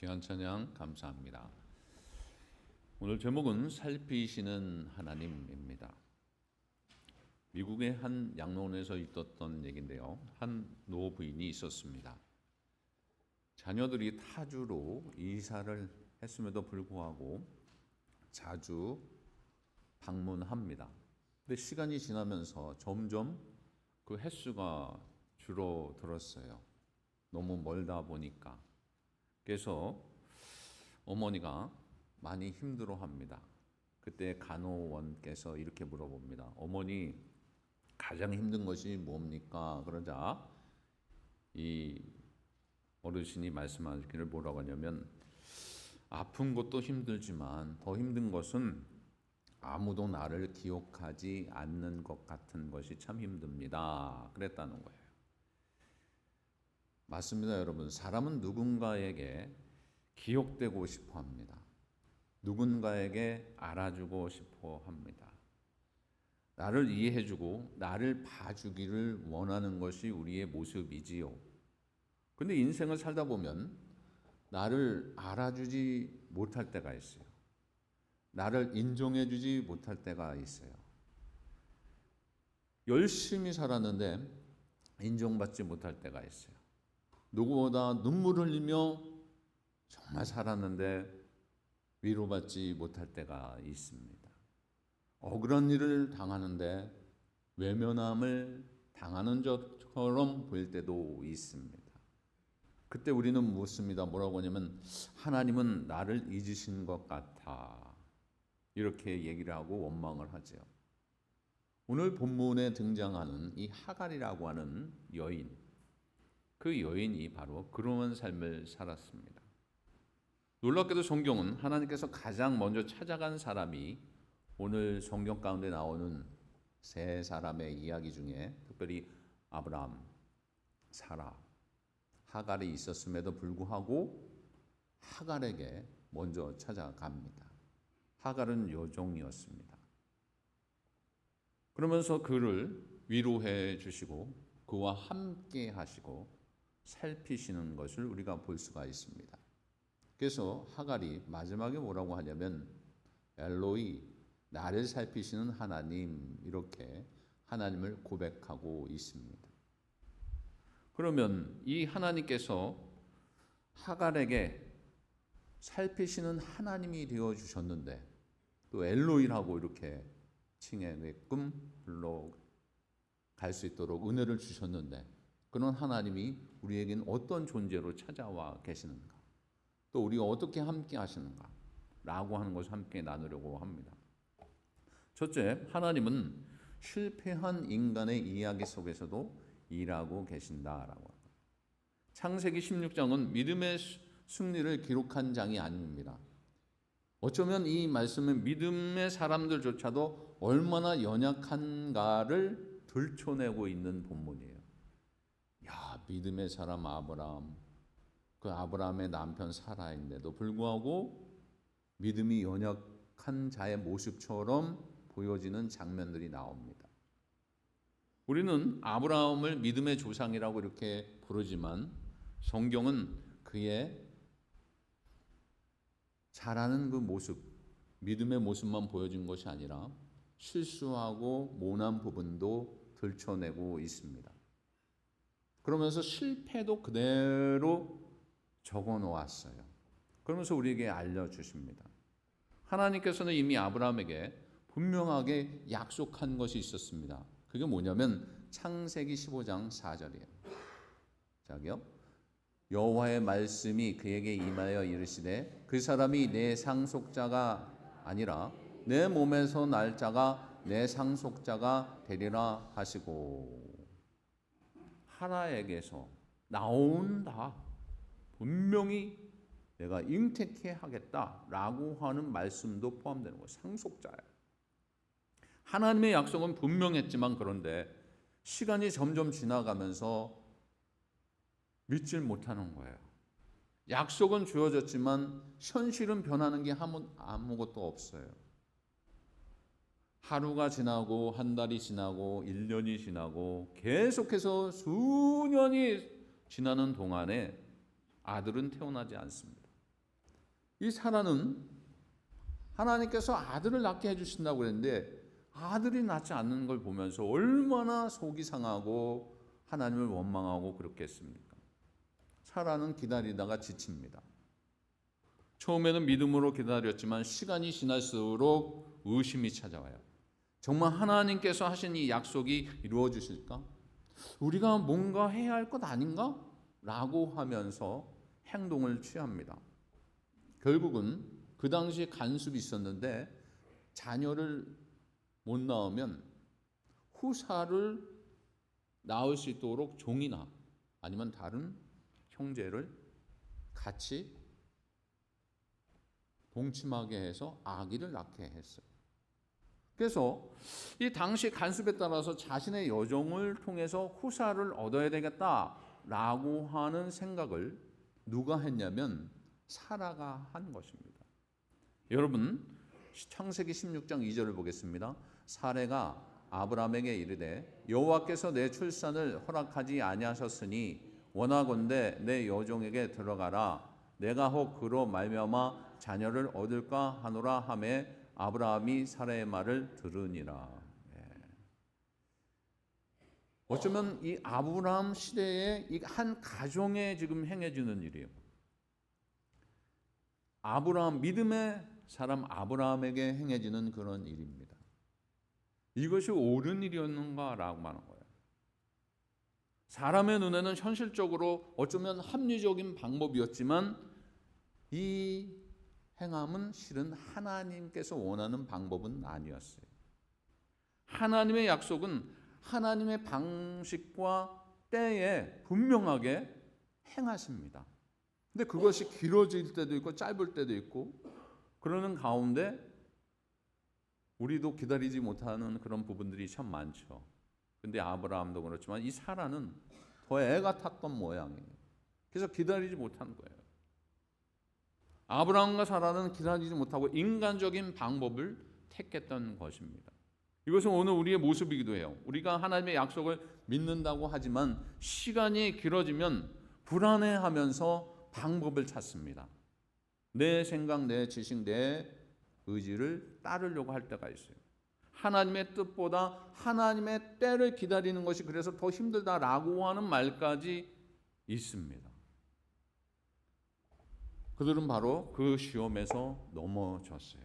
귀한 찬양 감사합니다. 오늘 제목은 살피시는 하나님입니다. 미국의 한 양로원에서 있었던 얘기인데요. 한 노부인이 있었습니다. 자녀들이 타주로 이사를 했음에도 불구하고 자주 방문합니다. 근데 시간이 지나면서 점점 그 횟수가 줄어들었어요. 너무 멀다 보니까. 그래서 어머니가 많이 힘들어합니다. 그때 간호원께서 이렇게 물어봅니다. 어머니, 가장 힘든 것이 뭡니까? 그러자 이 어르신이 말씀하기를 뭐라고 하냐면, 아픈 것도 힘들지만 더 힘든 것은 아무도 나를 기억하지 않는 것 같은 것이 참 힘듭니다. 그랬다는 거예요. 맞습니다, 여러분. 사람은 누군가에게 기억되고 싶어 합니다. 누군가에게 알아주고 싶어 합니다. 나를 이해해주고 나를 봐주기를 원하는 것이 우리의 모습이지요. 근데 인생을 살다 보면 나를 알아주지 못할 때가 있어요. 나를 인정해주지 못할 때가 있어요. 열심히 살았는데 인정받지 못할 때가 있어요. 누구보다 눈물을 흘리며 정말 살았는데 위로받지 못할 때가 있습니다. 억울한 일을 당하는데 외면함을 당하는 것처럼 보일 때도 있습니다. 그때 우리는 묻습니다. 뭐라고 하냐면, 하나님은 나를 잊으신 것 같아. 이렇게 얘기를 하고 원망을 하죠. 오늘 본문에 등장하는 이 하갈이라고 하는 여인, 그 여인이 바로 그런 삶을 살았습니다. 놀랍게도 성경은 하나님께서 가장 먼저 찾아간 사람이 오늘 성경 가운데 나오는 세 사람의 이야기 중에 특별히 아브라함, 사라, 하갈이 있었음에도 불구하고 하갈에게 먼저 찾아갑니다. 하갈은 여종이었습니다. 그러면서 그를 위로해 주시고 그와 함께 하시고 살피시는 것을 우리가 볼 수가 있습니다. 그래서 하갈이 마지막에 뭐라고 하냐면, 엘로이, 나를 살피시는 하나님, 이렇게 하나님을 고백하고 있습니다. 그러면 이 하나님께서 하갈에게 살피시는 하나님이 되어주셨는데 또 엘로이라고 이렇게 칭해게끔 불러갈 수 있도록 은혜를 주셨는데, 그런 하나님이 우리에게는 어떤 존재로 찾아와 계시는가, 또 우리가 어떻게 함께 하시는가 라고 하는 것을 함께 나누려고 합니다. 첫째, 하나님은 실패한 인간의 이야기 속에서도 일하고 계신다라고 합니다. 창세기 16장은 믿음의 승리를 기록한 장이 아닙니다. 어쩌면 이 말씀은 믿음의 사람들조차도 얼마나 연약한가를 들춰내고 있는 본문이에요. 야, 믿음의 사람 아브라함, 그 아브라함의 남편 사라인데도 불구하고 믿음이 연약한 자의 모습처럼 보여지는 장면들이 나옵니다. 우리는 아브라함을 믿음의 조상이라고 이렇게 부르지만 성경은 그의 잘하는 그 모습, 믿음의 모습만 보여준 것이 아니라 실수하고 모난 부분도 들춰내고 있습니다. 그러면서 실패도 그대로 적어 놓았어요. 그러면서 우리에게 알려주십니다. 하나님께서는 이미 아브라함에게 분명하게 약속한 것이 있었습니다. 그게 뭐냐면 창세기 15장 4절이에요. 자기요. 여호와의 말씀이 그에게 임하여 이르시되 그 사람이 내 상속자가 아니라 내 몸에서 날 자가 내 상속자가 되리라 하시고, 하나에게서 나온다. 분명히 내가 잉태케 하겠다라고 하는 말씀도 포함되는 거예요. 상속자예요. 하나님의 약속은 분명했지만 그런데 시간이 점점 지나가면서 믿질 못하는 거예요. 약속은 주어졌지만 현실은 변하는 게 아무것도 없어요. 하루가 지나고 한 달이 지나고 1년이 지나고 계속해서 수년이 지나는 동안에 아들은 태어나지 않습니다. 이 사라는 하나님께서 아들을 낳게 해주신다고 그랬는데 아들이 낳지 않는 걸 보면서 얼마나 속이 상하고 하나님을 원망하고 그렇겠습니까? 사라는 기다리다가 지칩니다. 처음에는 믿음으로 기다렸지만 시간이 지날수록 의심이 찾아와요. 정말 하나님께서 하신 이 약속이 이루어지실까? 우리가 뭔가 해야 할 것 아닌가? 라고 하면서 행동을 취합니다. 결국은 그 당시에 간섭이 있었는데 자녀를 못 낳으면 후사를 낳을 수 있도록 종이나 아니면 다른 형제를 같이 동침하게 해서 아기를 낳게 했어요. 그래서 이 당시 간섭에 따라서 자신의 여종을 통해서 후사를 얻어야 되겠다라고 하는 생각을 누가 했냐면 사라가 한 것입니다. 여러분 창세기 16장 2절을 보겠습니다. 사라가 아브라함에게 이르되 여호와께서 내 출산을 허락하지 아니하셨으니 원하건대 내 여종에게 들어가라. 내가 혹 그로 말미암아 자녀를 얻을까 하노라 하매 아브라함이 사라의 말을 들으니라. 어쩌면 이 아브라함 시대의 이 한 가정에 지금 행해지는 일이에요. 아브라함 믿음의 사람 아브라함에게 행해지는 그런 일입니다. 이것이 옳은 일이었는가라고 하는 거예요. 사람의 눈에는 현실적으로 어쩌면 합리적인 방법이었지만 이 행함은 실은 하나님께서 원하는 방법은 아니었어요. 하나님의 약속은 하나님의 방식과 때에 분명하게 행하십니다. 근데 그것이 길어질 때도 있고 짧을 때도 있고 그러는 가운데 우리도 기다리지 못하는 그런 부분들이 참 많죠. 근데 아브라함도 그렇지만 이 사라는 더 애가 탔던 모양이에요. 그래서 기다리지 못한 거예요. 아브라함과 사라는 기다리지 못하고 인간적인 방법을 택했던 것입니다. 이것은 오늘 우리의 모습이기도 해요. 우리가 하나님의 약속을 믿는다고 하지만 시간이 길어지면 불안해하면서 방법을 찾습니다. 내 생각, 내 지식, 내 의지를 따르려고 할 때가 있어요. 하나님의 뜻보다 하나님의 때를 기다리는 것이 그래서 더 힘들다라고 하는 말까지 있습니다. 그들은 바로 그 시험에서 넘어졌어요.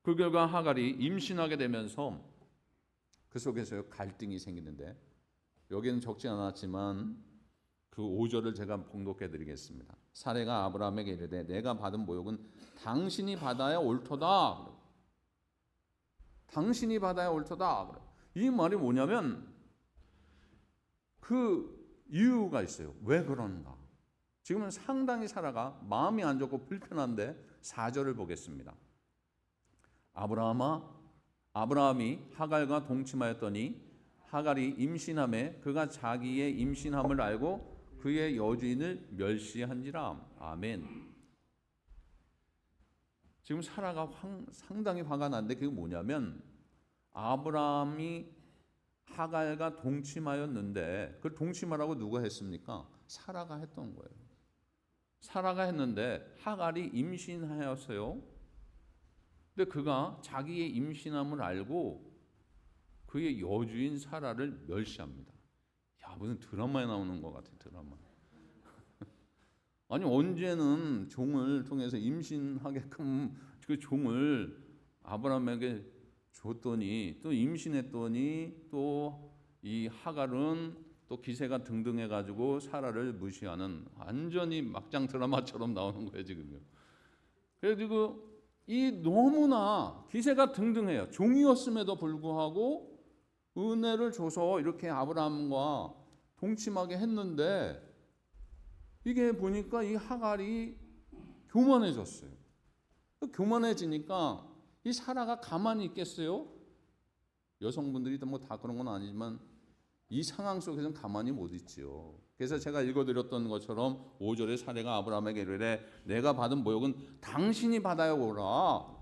그 결과 하갈이 임신하게 되면서 그 속에서 갈등이 생기는데 여기는 적지 않았지만 그 5절을 제가 봉독해 드리겠습니다. 사라가 아브라함에게 이르되 내가 받은 모욕은 당신이 받아야 옳도다. 당신이 받아야 옳도다. 이 말이 뭐냐면 그 이유가 있어요. 왜 그런가? 지금은 상당히 사라가 마음이 안 좋고 불편한데 4절을 보겠습니다. 아브라함이 하갈과 동침하였더니 하갈이 임신함에 그가 자기의 임신함을 알고 그의 여주인을 멸시한지라. 아멘. 지금 사라가 상당히 화가 났는데 그게 뭐냐면 아브라함이 하갈과 동침하였는데 그걸 동침하라고 누가 했습니까? 사라가 했던 거예요. 사라가 했는데 하갈이 임신하였어요. 근데 그가 자기의 임신함을 알고 그의 여주인 사라를 멸시합니다. 야, 무슨 드라마에 나오는 것 같아, 드라마. 아니 언제는 종을 통해서 임신하게끔 그 종을 아브라함에게 줬더니 또 임신했더니 또 이 하갈은 또 기세가 등등해가지고 사라를 무시하는 완전히 막장 드라마처럼 나오는 거예요 지금요. 그래가지고 이 너무나 기세가 등등해요. 종이었음에도 불구하고 은혜를 줘서 이렇게 아브라함과 동침하게 했는데 이게 보니까 이 하갈이 교만해졌어요. 교만해지니까 이 사라가 가만히 있겠어요? 여성분들이 뭐 다 그런 건 아니지만 이 상황 속에서는 가만히 못 있지요. 그래서 제가 읽어드렸던 것처럼 5절에 사라가 아브라함에게 이르되 내가 받은 모욕은 당신이 받아야 오라.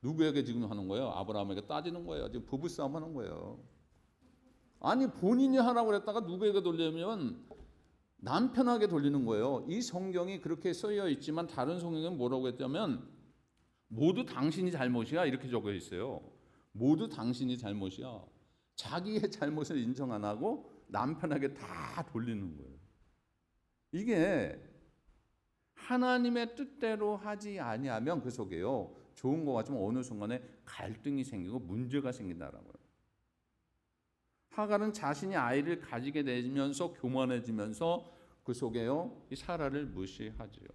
누구에게 지금 하는 거예요? 아브라함에게 따지는 거예요. 지금 부부싸움 하는 거예요. 아니 본인이 하라고 그랬다가 누구에게 돌리면 남편에게 돌리는 거예요. 이 성경이 그렇게 쓰여 있지만 다른 성경은 뭐라고 했냐면 모두 당신이 잘못이야 이렇게 적혀 있어요. 모두 당신이 잘못이야. 자기의 잘못을 인정 안 하고 남편에게 다 돌리는 거예요. 이게 하나님의 뜻대로 하지 아니하면 그 속에요. 좋은 것 같지만 어느 순간에 갈등이 생기고 문제가 생긴다라고요. 하갈은 자신이 아이를 가지게 되면서 교만해지면서 그 속에요. 이 사라를 무시하지요.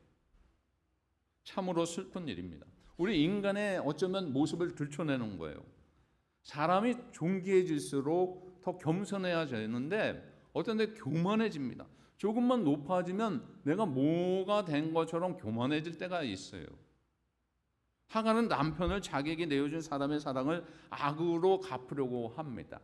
참으로 슬픈 일입니다. 우리 인간의 어쩌면 모습을 들춰내는 거예요. 사람이 존귀해질수록 더 겸손해야 되는데 어떤 데 교만해집니다. 조금만 높아지면 내가 뭐가 된 것처럼 교만해질 때가 있어요. 하갈은 남편을 자기에게 내어준 사람의 사랑을 악으로 갚으려고 합니다.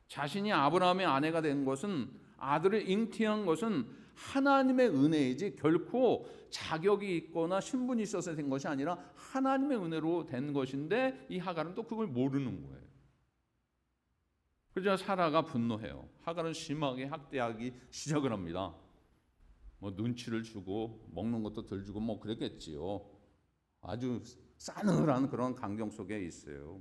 자신이 아브라함의 아내가 된 것은, 아들을 잉태한 것은 하나님의 은혜이지 결코 자격이 있거나 신분이 있어서 된 것이 아니라 하나님의 은혜로 된 것인데 이 하갈은 또 그걸 모르는 거예요. 그래서 사라가 분노해요. 하갈은 심하게 학대하기 시작을 합니다. 뭐 눈치를 주고 먹는 것도 덜 주고 뭐 그랬겠지요. 아주 싸늘한 그런 강경 속에 있어요.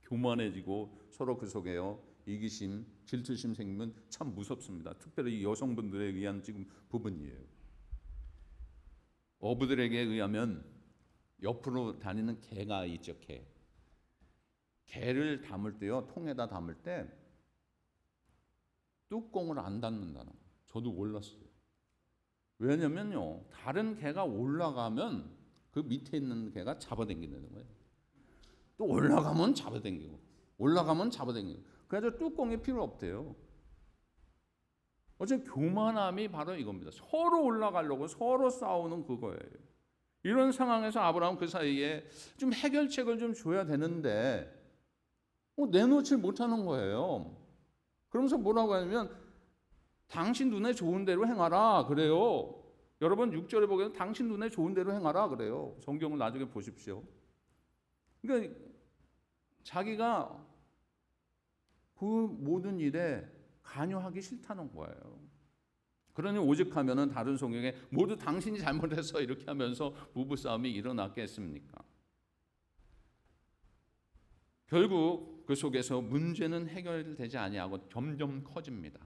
교만해지고 서로 그 속에요. 이기심, 질투심 생기면 참 무섭습니다. 특별히 여성분들에 의한 지금 부분이에요. 어부들에게 의하면 옆으로 다니는 개가 있죠. 개를 담을 때요. 통에다 담을 때 뚜껑을 안 닫는다는 거예요. 저도 몰랐어요. 왜냐면요. 다른 개가 올라가면 그 밑에 있는 개가 잡아당기는 거예요. 또 올라가면 잡아당기고 올라가면 잡아당기고 그래서 뚜껑이 필요 없대요. 어제 교만함이 바로 이겁니다. 서로 올라가려고 서로 싸우는 그거예요. 이런 상황에서 아브라함 그 사이에 좀 해결책을 좀 줘야 되는데 내놓지 못하는 거예요. 그러면서 뭐라고 하냐면 당신 눈에 좋은 대로 행하라 그래요. 여러분 6절에 보면 당신 눈에 좋은 대로 행하라 그래요. 성경을 나중에 보십시오. 그러니까 자기가 그 모든 일에 관여하기 싫다는 거예요. 그러니 오직하면은 다른 성경에 모두 당신이 잘못해서 이렇게 하면서 부부싸움이 일어났겠습니까? 결국 그 속에서 문제는 해결되지 아니하고 점점 커집니다.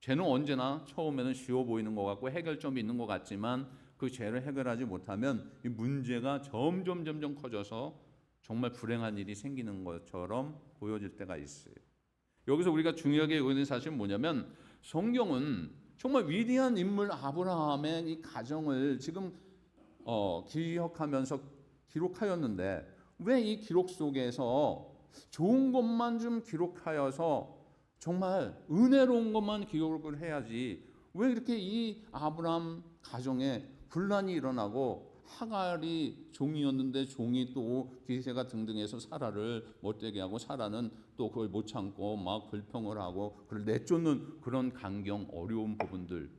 죄는 언제나 처음에는 쉬워 보이는 것 같고 해결점이 있는 것 같지만 그 죄를 해결하지 못하면 이 문제가 점점 커져서 정말 불행한 일이 생기는 것처럼 보여질 때가 있어요. 여기서 우리가 중요하게 여기는 사실은 뭐냐면 성경은 정말 위대한 인물 아브라함의 이 가정을 지금 기억하면서 기록하였는데 왜 이 기록 속에서 좋은 것만 좀 기록하여서 정말 은혜로운 것만 기록을 해야지 왜 이렇게 이 아브라함 가정에 분란이 일어나고 하갈이 종이었는데 종이 또 기세가 등등해서 사라를 못되게 하고 사라는 또 그걸 못 참고 막 불평을 하고 그걸 내쫓는 그런 강경 어려운 부분들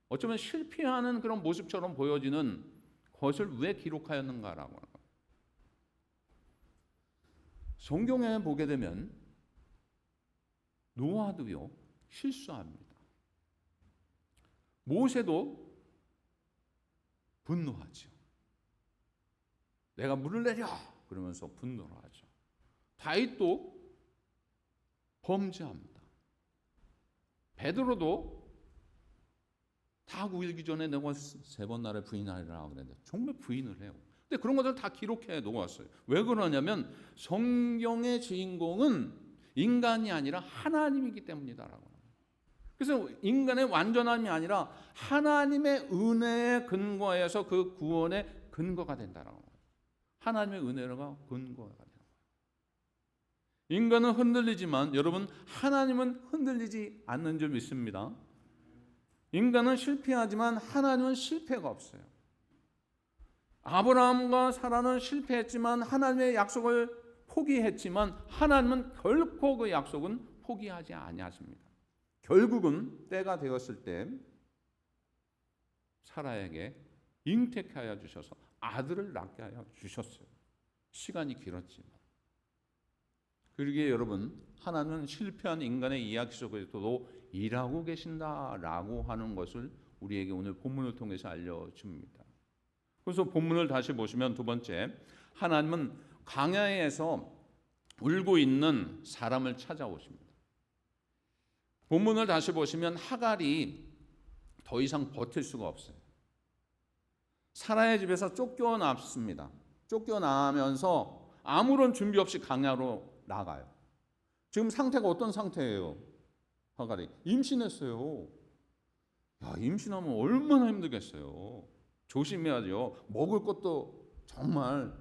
어쩌면 실패하는 그런 모습처럼 보여지는 것을 왜 기록하였는가라고 하는 거예요. 성경에 보게 되면 노아도요 실수합니다. 모세도 분노하죠. 내가 물을 내려 그러면서 분노를 하죠. 다윗도 범죄합니다. 베드로도 다 구일기 전에 내가 3번 나를 부인하리라 그랬는데 정말 부인을 해요. 근데 그런 것들 다 기록해 놓았어요. 왜 그러냐면 성경의 주인공은 인간이 아니라 하나님이기 때문이다라고. 그래서 인간의 완전함이 아니라 하나님의 은혜에 근거해서 그 구원의 근거가 된다라고. 하나님의 은혜가 근거가 되는 거예요. 인간은 흔들리지만 여러분 하나님은 흔들리지 않는 줄 믿습니다. 인간은 실패하지만 하나님은 실패가 없어요. 아브라함과 사라는 실패했지만 하나님의 약속을 포기했지만 하나님은 결코 그 약속은 포기하지 아니하십니다. 결국은 때가 되었을 때 사라에게 잉태하여 주셔서 아들을 낳게 하여 주셨어요. 시간이 길었지만. 그러기에 여러분 하나님은 실패한 인간의 이야기 속에서도 일하고 계신다라고 하는 것을 우리에게 오늘 본문을 통해서 알려줍니다. 그래서 본문을 다시 보시면 두 번째, 하나님은 광야에서 울고 있는 사람을 찾아오십니다. 본문을 다시 보시면 하갈이 더 이상 버틸 수가 없어요. 사라의 집에서 쫓겨났습니다. 쫓겨나면서 아무런 준비 없이 광야로 나가요. 지금 상태가 어떤 상태예요? 하갈이 임신했어요. 야, 임신하면 얼마나 힘들겠어요. 조심해야죠. 먹을 것도 정말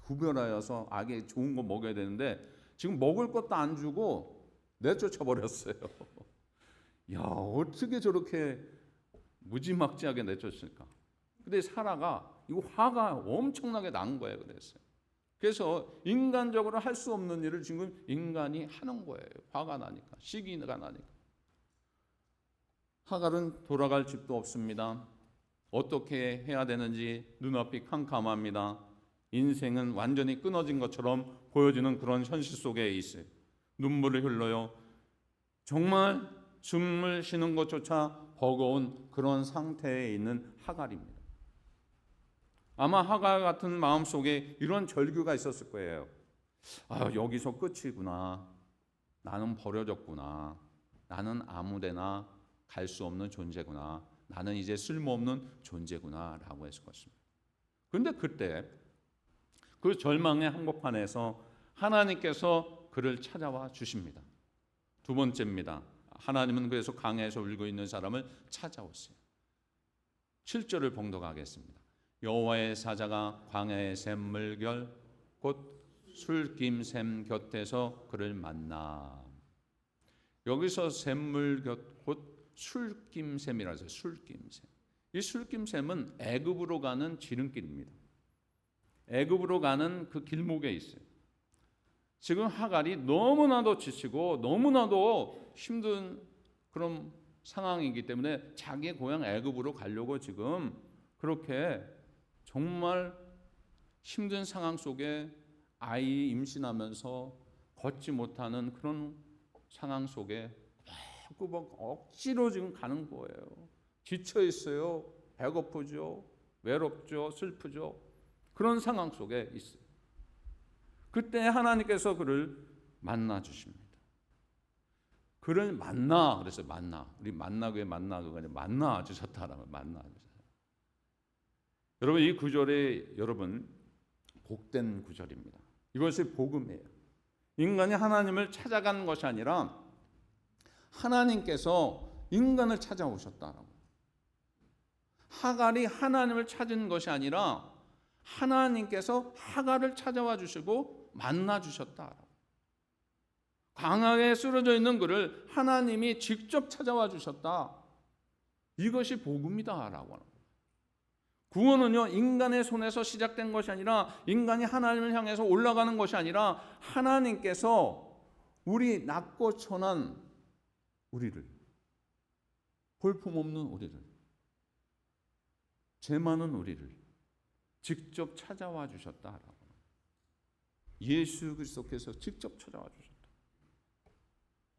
구별하여서 아기 좋은 거 먹여야 되는데 지금 먹을 것도 안 주고 내쫓아 버렸어요. 야, 어떻게 저렇게 무지막지하게 내쫓을까? 근데 사라가 이거 화가 엄청나게 난 거예요. 그래서 인간적으로 할 수 없는 일을 지금 인간이 하는 거예요. 화가 나니까, 시기가 나니까. 하갈은 돌아갈 집도 없습니다. 어떻게 해야 되는지 눈앞이 캄캄합니다. 인생은 완전히 끊어진 것처럼 보여지는 그런 현실 속에 있어요. 눈물을 흘러요. 정말 숨을 쉬는 것조차 버거운 그런 상태에 있는 하갈입니다. 아마 하갈 같은 마음속에 이런 절규가 있었을 거예요. 아, 여기서 끝이구나. 나는 버려졌구나. 나는 아무데나 갈 수 없는 존재구나. 나는 이제 쓸모없는 존재구나 라고 했을 것입니다. 그런데 그때 그 절망의 한복판에서 하나님께서 그를 찾아와 주십니다. 두 번째입니다. 하나님은 그래서 광야에서 울고 있는 사람을 찾아오세요. 7절을 봉독하겠습니다. 여호와의 사자가 광야의 샘물결 곧 술김샘 곁에서 그를 만나. 여기서 샘물 곁 곧 술김샘이라서 술김샘. 이 술김샘은 애굽으로 가는 지름길입니다. 애굽으로 가는 그 길목에 있어요. 지금 하갈이 너무나도 지치고 너무나도 힘든 그런 상황이기 때문에 자기의 고향 애굽으로 가려고 지금 그렇게 정말 힘든 상황 속에 아이 임신하면서 걷지 못하는 그런 상황 속에 자꾸 억지로 지금 가는 거예요. 지쳐 있어요. 배고프죠. 외롭죠. 슬프죠. 그런 상황 속에 있어요. 그때 하나님께서 그를 만나 주십니다. 그를 만나, 그래서 만나. 우리 만나교회 만나교가 아니라 만나 주셨다라면 만나 주셨어요. 여러분 이 구절이 여러분 복된 구절입니다. 이것이 복음이에요. 인간이 하나님을 찾아가는 것이 아니라 하나님께서 인간을 찾아오셨다라고. 하갈이 하나님을 찾은 것이 아니라 하나님께서 하갈을 찾아와 주시고 만나 주셨다라고. 광야에 쓰러져 있는 그를 하나님이 직접 찾아와 주셨다. 이것이 복음이다라고 하는 거예요. 구원은요 인간의 손에서 시작된 것이 아니라 인간이 하나님을 향해서 올라가는 것이 아니라 하나님께서 우리 낮고 천한 우리를, 볼품없는 우리를, 죄 많은 우리를 직접 찾아와 주셨다라고. 예수 그리스도께서 직접 찾아와 주셨다.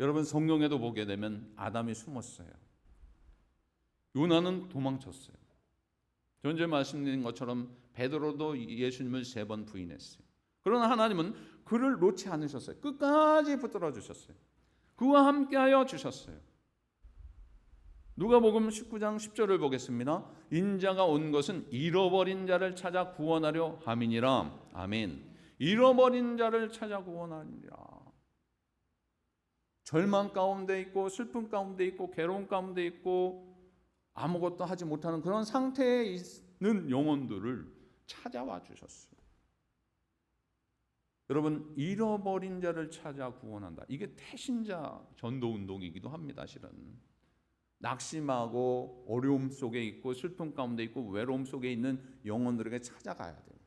여러분 성경에도 보게 되면 아담이 숨었어요. 요나는 도망쳤어요. 전에 말씀드린 것처럼 베드로도 예수님을 3번 부인했어요. 그러나 하나님은 그를 놓지 않으셨어요. 끝까지 붙들어 주셨어요. 그와 함께하여 주셨어요. 누가복음 19장 10절을 보겠습니다. 인자가 온 것은 잃어버린 자를 찾아 구원하려 함이니라. 아멘. 잃어버린 자를 찾아 구원하리라. 절망 가운데 있고 슬픔 가운데 있고 괴로움 가운데 있고 아무것도 하지 못하는 그런 상태에 있는 영혼들을 찾아와 주셨어요. 여러분 잃어버린 자를 찾아 구원한다. 이게 태신자 전도운동이기도 합니다. 실은 낙심하고 어려움 속에 있고 슬픔 가운데 있고 외로움 속에 있는 영혼들에게 찾아가야 돼요.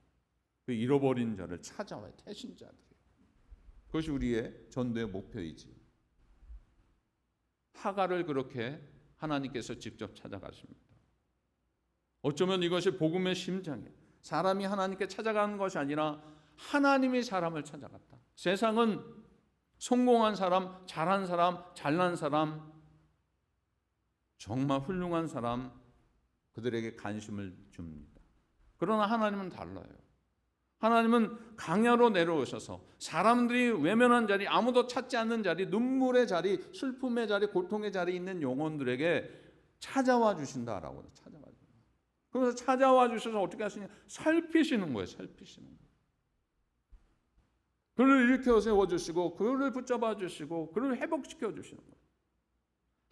그 잃어버린 자를 찾아와요. 태신자들이. 그것이 우리의 전도의 목표이지. 하갈을 그렇게 하나님께서 직접 찾아가십니다. 어쩌면 이것이 복음의 심장이에요. 사람이 하나님께 찾아가는 것이 아니라 하나님이 사람을 찾아갔다. 세상은 성공한 사람, 잘한 사람, 잘난 사람, 정말 훌륭한 사람, 그들에게 관심을 줍니다. 그러나 하나님은 달라요. 하나님은 강야로 내려오셔서 사람들이 외면한 자리, 아무도 찾지 않는 자리, 눈물의 자리, 슬픔의 자리, 고통의 자리에 있는 영혼들에게 찾아와 주신다라고. 찾아와 주신다. 그래서 찾아와 주셔서 어떻게 하시냐? 살피시는 거예요. 살피시는 거예요. 그를 일으켜 세워주시고 그를 붙잡아 주시고 그를 회복시켜 주시는 거예요.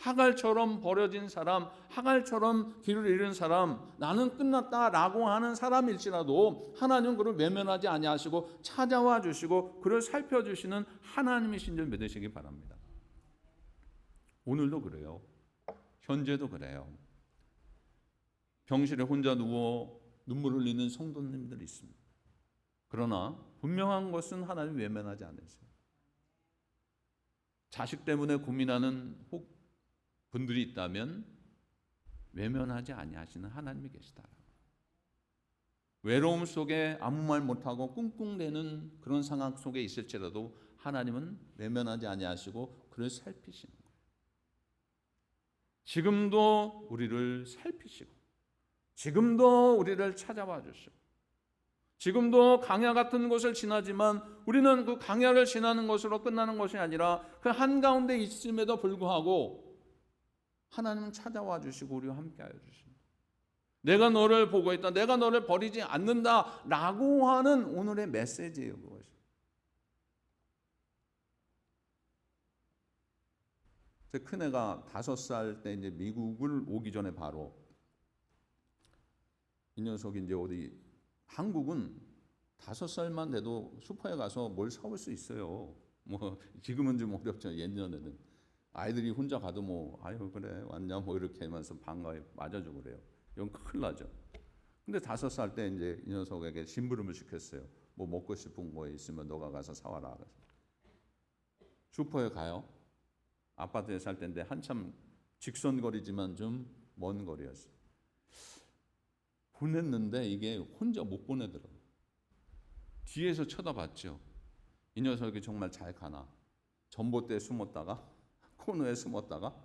하갈처럼 버려진 사람, 하갈처럼 길을 잃은 사람, 나는 끝났다라고 하는 사람일지라도 하나님은 그를 외면하지 아니하시고 찾아와 주시고 그를 살펴주시는 하나님이신 줄 믿으시기 바랍니다. 오늘도 그래요. 현재도 그래요. 병실에 혼자 누워 눈물 흘리는 성도님들이 있습니다. 그러나 분명한 것은 하나님 외면하지 않으세요. 자식 때문에 고민하는 분들이 있다면 외면하지 아니하시는 하나님이 계시다. 외로움 속에 아무 말 못하고 꿍꿍대는 그런 상황 속에 있을지라도 하나님은 외면하지 아니하시고 그를 살피시는 거예요. 지금도 우리를 살피시고 지금도 우리를 찾아와 주시고 지금도 강야 같은 곳을 지나지만 우리는 그 강야를 지나는 것으로 끝나는 것이 아니라 그 한가운데 있음에도 불구하고 하나님은 찾아와 주시고 우리와 함께하여 주십니다. 내가 너를 보고 있다. 내가 너를 버리지 않는다 라고 하는 오늘의 메시지예요. 그것이. 제 큰애가 5살 때 이제 미국을 오기 전에 바로 이 녀석이 이제 어디 한국은 5살만 돼도 슈퍼에 가서 뭘 사올 수 있어요. 뭐 지금은 좀 어렵죠. 예전에는. 아이들이 혼자 가도 뭐 아유 그래 왔냐 뭐 이렇게 하면서 반가워에 맞아주고 그래요. 이건 큰일 나죠. 근데 5살 때 이제 이 녀석에게 심부름을 시켰어요. 뭐 먹고 싶은 거 있으면 너가 가서 사와라. 슈퍼에 가요. 아파트에 살 때인데 한참 직선거리지만 좀 먼 거리였어요. 보냈는데 이게 혼자 못 보내더라고요. 뒤에서 쳐다봤죠. 이 녀석이 정말 잘 가나. 전봇대에 숨었다가 코너에 숨었다가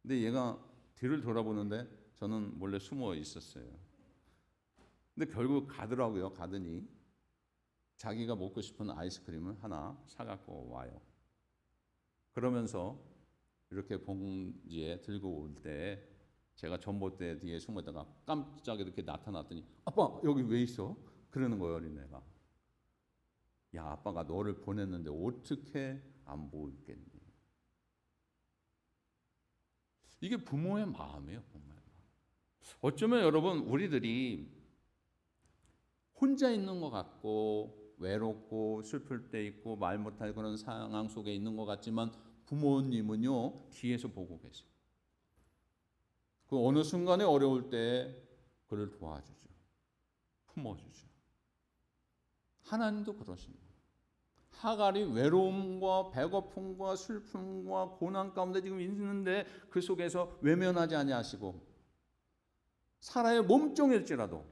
근데 얘가 뒤를 돌아보는데 저는 몰래 숨어 있었어요. 근데 결국 가더라고요. 가더니 자기가 먹고 싶은 아이스크림을 하나 사갖고 와요. 그러면서 이렇게 봉지에 들고 올 때 제가 전봇대 뒤에 숨었다가 깜짝 이렇게 나타났더니 아빠 여기 왜 있어? 그러는 거예요. 어린애가. 야 아빠가 너를 보냈는데 어떻게 안 보고 있겠니? 이게 부모의 마음이에요. 부모의 마음. 어쩌면 여러분 우리들이 혼자 있는 것 같고 외롭고 슬플 때 있고 말 못할 그런 상황 속에 있는 것 같지만 부모님은요 뒤에서 보고 계세요. 그 어느 순간에 어려울 때 그를 도와주죠. 품어주죠. 하나님도 그러십니다. 하갈이 외로움과 배고픔과 슬픔과 고난 가운데 지금 있는데 그 속에서 외면하지 아니하시고 사라의 몸종일지라도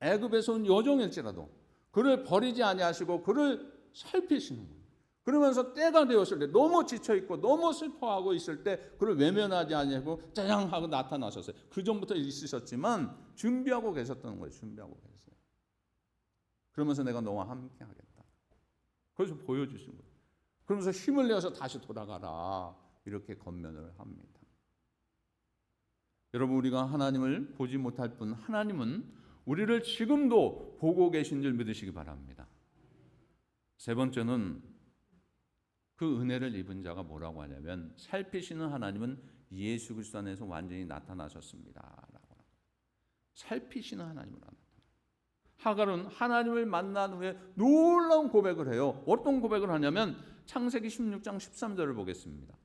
애굽에서 온 여종일지라도 그를 버리지 아니하시고 그를 살피시는 거예요. 그러면서 때가 되었을 때 너무 지쳐있고 너무 슬퍼하고 있을 때 그를 외면하지 아니하고 짜장 하고 나타나셨어요. 그 전부터 있으셨지만 준비하고 계셨던 거예요. 준비하고 계세요. 그러면서 내가 너와 함께 하겠다. 그래서 보여주신 거예요. 그러면서 힘을 내어서 다시 돌아가라. 이렇게 권면을 합니다. 여러분 우리가 하나님을 보지 못할 뿐 하나님은 우리를 지금도 보고 계신 줄 믿으시기 바랍니다. 세 번째는 그 은혜를 입은 자가 뭐라고 하냐면 살피시는 하나님은 예수 그리스도 안에서 완전히 나타나셨습니다. 라고. 살피시는 하나님을 나타나. 하갈은 하나님을 만난 후에 놀라운 고백을 해요. 어떤 고백을 하냐면 창세기 16장 13절을 보겠습니다.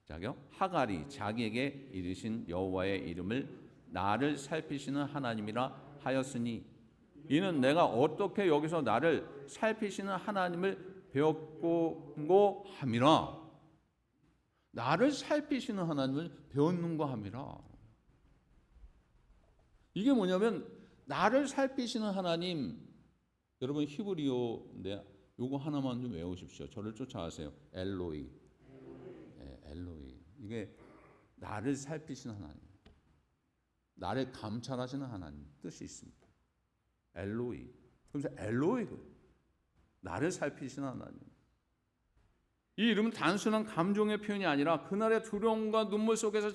자기요. 하갈이 자기에게 이르신 여호와의 이름을 나를 살피시는 하나님이라 하였으니 이는 내가 어떻게 여기서 나를 살피시는 하나님을 배웠고 함이라. 나를 살피시는 하나님을 배웠는가 함이라. 이게 뭐냐면 나를 살피시는 하나님. 여러분 히브리어인데 요거 하나만 좀 외우십시오. 저를 쫓아가세요. 엘로이. 네, 엘로이. 이게 나를 살피시는 하나님, 나를 감찰하시는 하나님 뜻이 있습니다. 엘로이. 그래서 엘로이, 나를 살피시는 하나님. 이 이름은 단순한 감정의 표현이 아니라 그날의 두려움과 눈물 속에서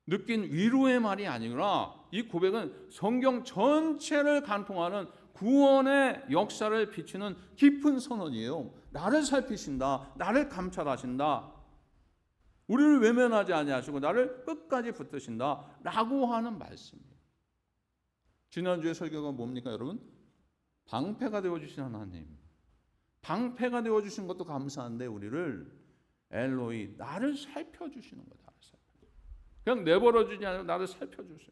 느낀 위로의 말이 아니라 이 고백은 성경 전체를 관통하는 구원의 역사를 비추는 깊은 선언이에요. 나를 살피신다, 나를 감찰하신다, 우리를 외면하지 아니하시고 나를 끝까지 붙드신다 라고 하는 말씀이에요. 지난주에 설교가 뭡니까 여러분? 방패가 되어주신 하나님, 방패가 되어주신 것도 감사한데 우리를 엘로이, 나를 살펴주시는 거다. 그냥 내버려주지 않고 나를 살펴주세요.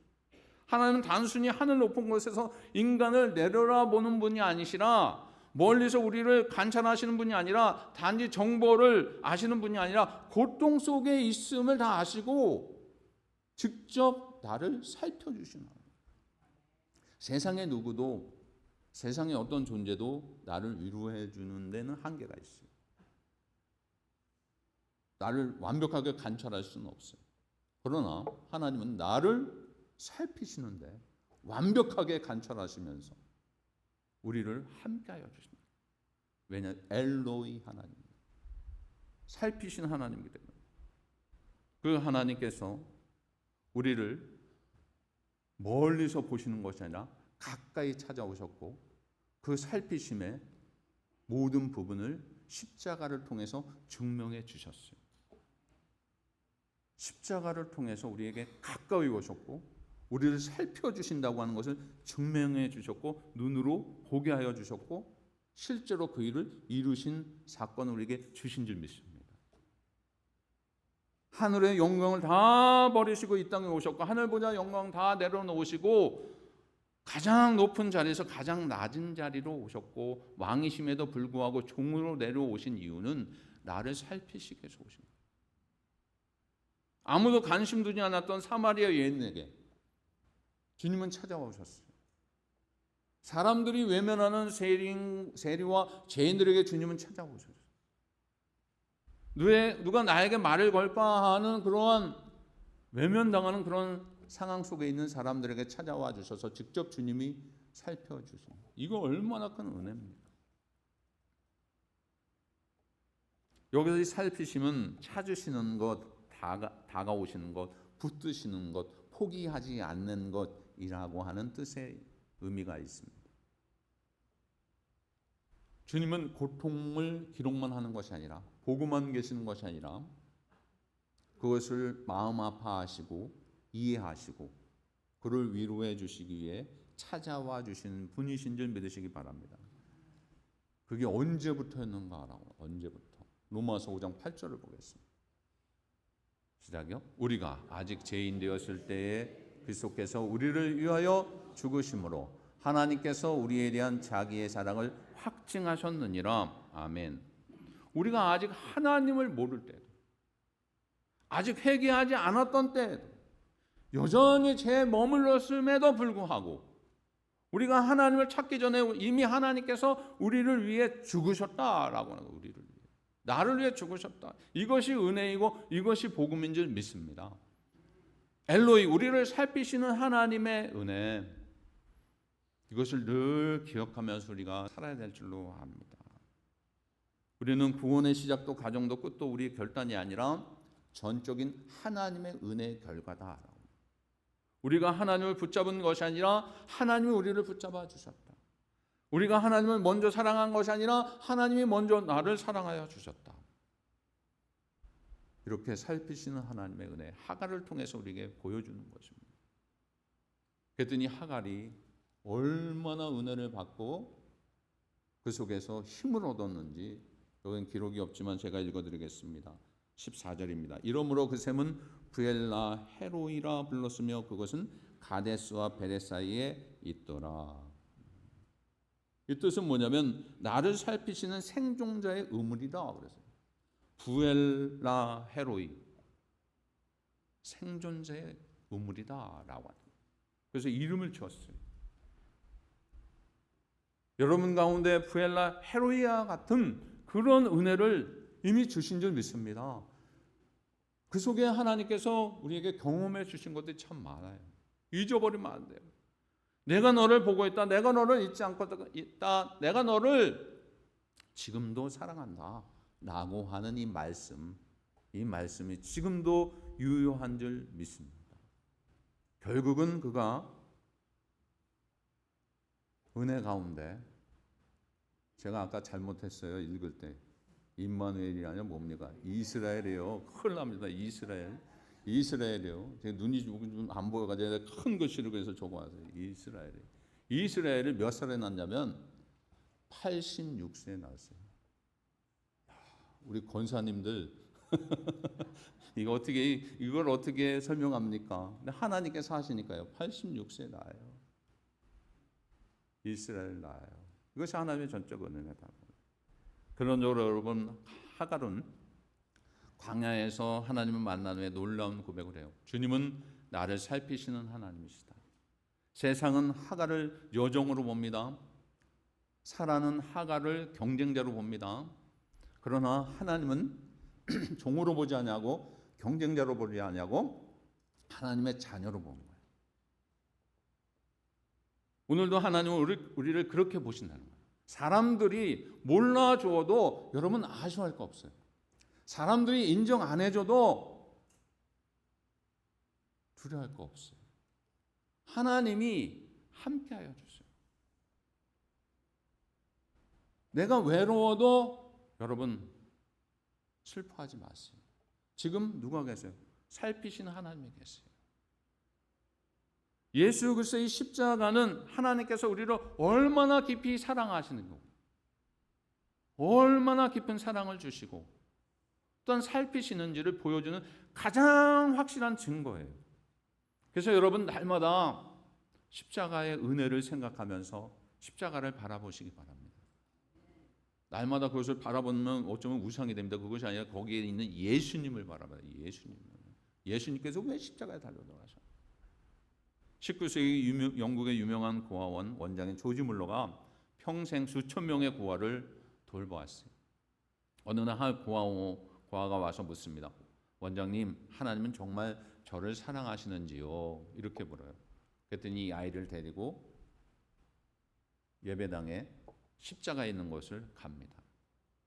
하나님은 단순히 하늘 높은 곳에서 인간을 내려다보는 분이 아니시라, 멀리서 우리를 관찰하시는 분이 아니라, 단지 정보를 아시는 분이 아니라 고통 속에 있음을 다 아시고 직접 나를 살펴주시는 하나님. 세상의 누구도, 세상의 어떤 존재도 나를 위로해 주는 데는 한계가 있어요. 나를 완벽하게 관찰할 수는 없어요. 그러나 하나님은 나를 살피시는데 완벽하게 관찰하시면서 우리를 함께하여 주십니다. 왜냐하면 엘로이 하나님, 살피시는 하나님이기 때문에. 그 하나님께서 우리를 멀리서 보시는 것이 아니라 가까이 찾아오셨고 그 살피심의 모든 부분을 십자가를 통해서 증명해 주셨어요. 십자가를 통해서 우리에게 가까이 오셨고 우리를 살펴주신다고 하는 것을 증명해 주셨고 눈으로 보게 하여 주셨고 실제로 그 일을 이루신 사건을 우리에게 주신 줄 믿습니다. 하늘의 영광을 다 버리시고 이 땅에 오셨고 하늘보다 영광 다 내려놓으시고 가장 높은 자리에서 가장 낮은 자리로 오셨고 왕이심에도 불구하고 종으로 내려오신 이유는 나를 살피시기 위해서 오신 거예요. 아무도 관심 두지 않았던 사마리아 여인에게 주님은 찾아오셨어요. 사람들이 외면하는 세리와 죄인들에게 주님은 찾아오셨어요. 누가 나에게 말을 걸까 하는 그러한 외면당하는 그런 상황 속에 있는 사람들에게 찾아와 주셔서 직접 주님이 살펴주십니다. 이거 얼마나 큰 은혜입니까? 여기서 이 살피심은 찾으시는 것, 다가오시는 것, 붙드시는 것, 포기하지 않는 것이라고 하는 뜻의 의미가 있습니다. 주님은 고통을 기록만 하는 것이 아니라, 보고만 계시는 것이 아니라 그것을 마음 아파하시고 이해하시고 그를 위로해 주시기 위해 찾아와 주시는 분이신 줄 믿으시기 바랍니다. 그게 언제부터였는가라고, 언제부터? 로마서 5장 8절을 보겠습니다. 시작이요. 우리가 아직 죄인 되었을 때에 그리스도께서 우리를 위하여 죽으심으로 하나님께서 우리에 대한 자기의 사랑을 확증하셨느니라. 아멘. 우리가 아직 하나님을 모를 때도, 아직 회개하지 않았던 때에도, 여전히 죄에 머물렀음에도 불구하고 우리가 하나님을 찾기 전에 이미 하나님께서 우리를 위해 죽으셨다라고 하는 거예요. 우리를 위해, 나를 위해 죽으셨다. 이것이 은혜이고 이것이 복음인 줄 믿습니다. 엘로이, 우리를 살피시는 하나님의 은혜, 이것을 늘 기억하면서 우리가 살아야 될 줄로 압니다. 우리는 구원의 시작도 가정도 끝도 우리의 결단이 아니라 전적인 하나님의 은혜의 결과다. 우리가 하나님을 붙잡은 것이 아니라 하나님이 우리를 붙잡아 주셨다. 우리가 하나님을 먼저 사랑한 것이 아니라 하나님이 먼저 나를 사랑하여 주셨다. 이렇게 살피시는 하나님의 은혜, 하갈을 통해서 우리에게 보여주는 것입니다. 그랬더니 하갈이 얼마나 은혜를 받고 그 속에서 힘을 얻었는지 여기는 기록이 없지만 제가 읽어드리겠습니다. 14절입니다. 이러므로 그 샘은 부엘라 헤로이라 불렀으며 그것은 가데스와 베레 사이에 있더라. 이 뜻은 뭐냐면 나를 살피시는 생존자의 우물이다. 그래서 부엘라 헤로이, 생존자의 우물이다라고 합니다. 그래서 이름을 지었어요. 여러분 가운데 부엘라 헤로이와 같은 그런 은혜를 이미 주신 줄 믿습니다. 그 속에 하나님께서 우리에게 경험해 주신 것들이 참 많아요. 잊어버리면 안 돼요. 내가 너를 보고 있다. 내가 너를 잊지 않고 있다. 내가 너를 지금도 사랑한다. 라고 하는 이 말씀이 지금도 유효한 줄 믿습니다. 결국은 그가 은혜 가운데, 제가 아까 잘못했어요. 읽을 때 임마누엘이 아니라 뭡니까? 이스라엘이에요. 큰일 납니다. 이스라엘이요. 제 눈이 좀 안 보여가지고 큰 글씨로 그래서 적어왔어요. 이스라엘을 몇 살에 낳냐면 86세에 낳았어요. 우리 권사님들 이걸 어떻게 설명합니까? 근데 하나님께서 하시니까요. 86세에 낳아요. 이스라엘 낳아요. 이것이 하나님의 전적 은혜다. 그런적으로 여러분, 하갈은 광야에서 하나님을 만난 후에 놀라운 고백을 해요. 주님은 나를 살피시는 하나님이시다. 세상은 하갈을 여종으로 봅니다. 사라는 하갈을 경쟁자로 봅니다. 그러나 하나님은 종으로 보지 않냐고, 경쟁자로 보지 않냐고, 하나님의 자녀로 보는 거예요. 오늘도 하나님은 우리를 그렇게 보신다는 거예요. 사람들이 몰라주어도 여러분 아쉬워할 거 없어요. 사람들이 인정 안 해줘도 두려워할 거 없어요. 하나님이 함께하여 주세요. 내가 외로워도 여러분 슬퍼하지 마세요. 지금 누가 계세요? 살피시는 하나님이 계세요. 예수 그리스도의 십자가는 하나님께서 우리를 얼마나 깊이 사랑하시는 거고, 얼마나 깊은 사랑을 주시고 또한 살피시는지를 보여주는 가장 확실한 증거예요. 그래서 여러분 날마다 십자가의 은혜를 생각하면서 십자가를 바라보시기 바랍니다. 날마다 그것을 바라보면 어쩌면 우상이 됩니다. 그것이 아니라 거기에 있는 예수님을 바라봐요. 예수님께서 왜 십자가에 달려 들어가셨어요? 19세기 영국의 유명한 고아원 원장인 조지 물러가 평생 수천 명의 고아를 돌보았어요. 어느 날 한 고아가 와서 묻습니다. 원장님, 하나님은 정말 저를 사랑하시는지요? 이렇게 물어요. 그랬더니 이 아이를 데리고 예배당에 십자가에 있는 곳을 갑니다.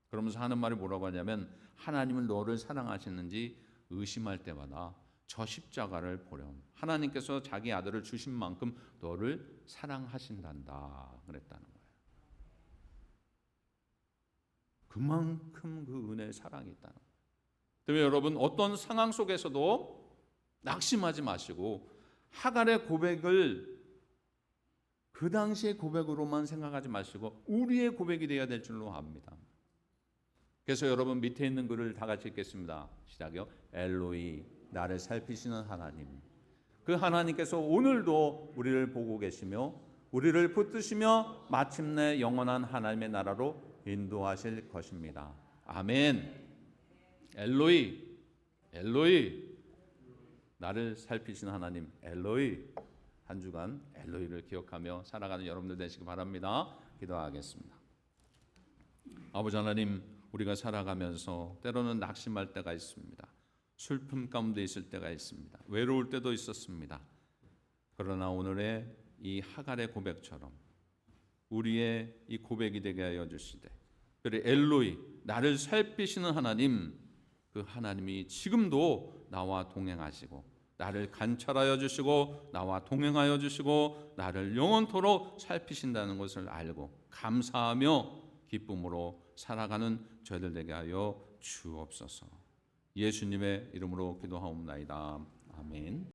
그러면서 하는 말이 뭐라고 하냐면, 하나님은 너를 사랑하시는지 의심할 때마다 저 십자가를 보렴. 하나님께서 자기 아들을 주신 만큼 너를 사랑하신단다 그랬다는 거예요. 그만큼 그 은혜의 사랑이 있다는 거예요. 때문에 여러분 어떤 상황 속에서도 낙심하지 마시고 하갈의 고백을 그 당시의 고백으로만 생각하지 마시고 우리의 고백이 되어야 될 줄로 압니다. 그래서 여러분 밑에 있는 글을 다 같이 읽겠습니다. 시작이요. 엘로이, 나를 살피시는 하나님. 그 하나님께서 오늘도 우리를 보고 계시며 우리를 붙드시며 마침내 영원한 하나님의 나라로 인도하실 것입니다. 아멘. 엘로이, 엘로이, 나를 살피시는 하나님, 엘로이. 한 주간 엘로이를 기억하며 살아가는 여러분들 되시기 바랍니다. 기도하겠습니다. 아버지 하나님, 우리가 살아가면서 때로는 낙심할 때가 있습니다. 슬픔 가운데 있을 때가 있습니다. 외로울 때도 있었습니다. 그러나 오늘의 이 하갈의 고백처럼 우리의 이 고백이 되게 하여 주시되, 그래 엘로이, 나를 살피시는 하나님, 그 하나님이 지금도 나와 동행하시고 나를 관찰하여 주시고 나와 동행하여 주시고 나를 영원토록 살피신다는 것을 알고 감사하며 기쁨으로 살아가는 저희들 되게 하여 주옵소서. 예수님의 이름으로 기도하옵나이다. 아멘.